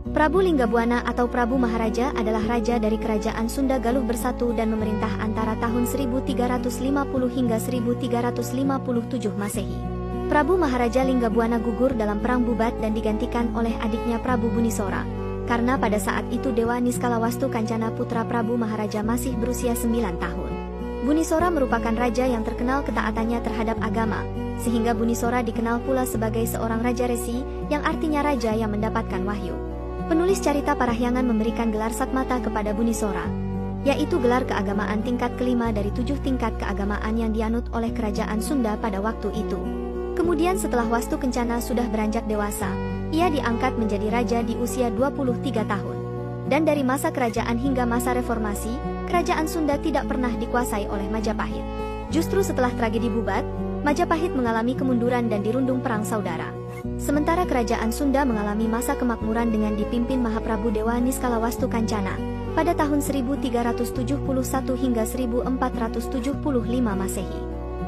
Prabu Linggabuana atau Prabu Maharaja adalah raja dari Kerajaan Sunda Galuh Bersatu dan memerintah antara tahun 1350 hingga 1357 Masehi. Prabu Maharaja Linggabuana gugur dalam Perang Bubat dan digantikan oleh adiknya Prabu Bunisora, karena pada saat itu Dewa Niskalawastu Kancana putra Prabu Maharaja masih berusia 9 tahun. Bunisora merupakan raja yang terkenal ketaatannya terhadap agama, sehingga Bunisora dikenal pula sebagai seorang raja resi, yang artinya raja yang mendapatkan wahyu. Penulis Carita Parahyangan memberikan gelar Satmata kepada Bunisora, yaitu gelar keagamaan tingkat kelima dari 7 tingkat keagamaan yang dianut oleh Kerajaan Sunda pada waktu itu. Kemudian setelah Wastu Kencana sudah beranjak dewasa, ia diangkat menjadi raja di usia 23 tahun. Dan dari masa kerajaan hingga masa reformasi, Kerajaan Sunda tidak pernah dikuasai oleh Majapahit. Justru setelah tragedi Bubat, Majapahit mengalami kemunduran dan dirundung perang saudara. Sementara Kerajaan Sunda mengalami masa kemakmuran dengan dipimpin Mahaprabu Dewa Niskalawastu Kancana pada tahun 1371 hingga 1475 Masehi.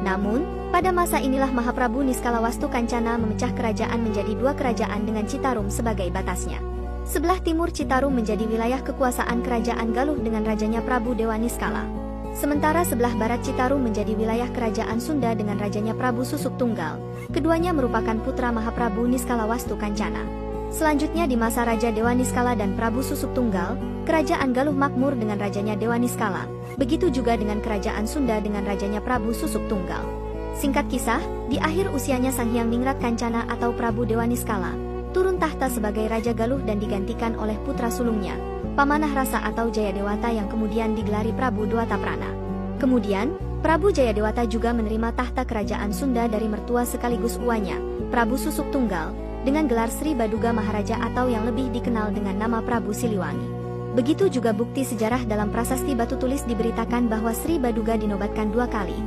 Namun, pada masa inilah Mahaprabu Niskalawastu Kancana memecah kerajaan menjadi 2 kerajaan dengan Citarum sebagai batasnya. Sebelah timur Citarum menjadi wilayah kekuasaan Kerajaan Galuh dengan rajanya Prabu Dewa Niskala. Sementara sebelah barat Citarum menjadi wilayah Kerajaan Sunda dengan rajanya Prabu Susuk Tunggal. Keduanya merupakan putra Mahaprabu Niskalawastu Kancana. Selanjutnya di masa Raja Dewa Niskala dan Prabu Susuk Tunggal, Kerajaan Galuh makmur dengan rajanya Dewa Niskala. Begitu juga dengan Kerajaan Sunda dengan rajanya Prabu Susuk Tunggal. Singkat kisah, di akhir usianya Sang Hyang Ningrat Kancana atau Prabu Dewa Niskala turun tahta sebagai Raja Galuh dan digantikan oleh putra sulungnya, Pamanah Rasa atau Jayadewata yang kemudian digelari Prabu Dwataprana. Kemudian, Prabu Jayadewata juga menerima tahta Kerajaan Sunda dari mertua sekaligus uanya, Prabu Susuk Tunggal, dengan gelar Sri Baduga Maharaja atau yang lebih dikenal dengan nama Prabu Siliwangi. Begitu juga bukti sejarah dalam prasasti batu tulis diberitakan bahwa Sri Baduga dinobatkan 2 kali,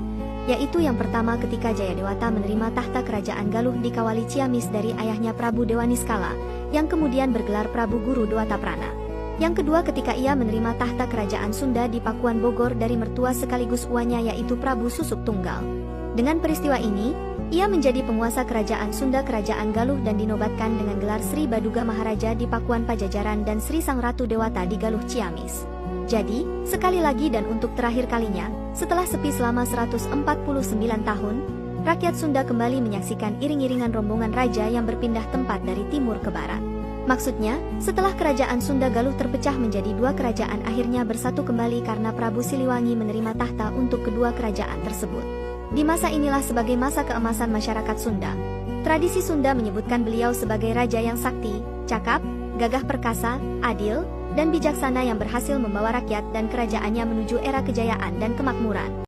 yaitu yang pertama ketika Jayadewata menerima tahta Kerajaan Galuh di Kawali Ciamis dari ayahnya Prabu Dewa Niskala, yang kemudian bergelar Prabu Guru Dwataprana. Yang kedua ketika ia menerima tahta Kerajaan Sunda di Pakuan Bogor dari mertua sekaligus uanya yaitu Prabu Susuk Tunggal. Dengan peristiwa ini, ia menjadi penguasa Kerajaan Sunda Kerajaan Galuh dan dinobatkan dengan gelar Sri Baduga Maharaja di Pakuan Pajajaran dan Sri Sang Ratu Dewata di Galuh Ciamis. Jadi, sekali lagi dan untuk terakhir kalinya, setelah sepi selama 149 tahun, rakyat Sunda kembali menyaksikan iring-iringan rombongan raja yang berpindah tempat dari timur ke barat. Maksudnya, setelah Kerajaan Sunda Galuh terpecah menjadi 2 kerajaan akhirnya bersatu kembali karena Prabu Siliwangi menerima tahta untuk kedua kerajaan tersebut. Di masa inilah sebagai masa keemasan masyarakat Sunda. Tradisi Sunda menyebutkan beliau sebagai raja yang sakti, cakap, gagah perkasa, adil, dan bijaksana yang berhasil membawa rakyat dan kerajaannya menuju era kejayaan dan kemakmuran.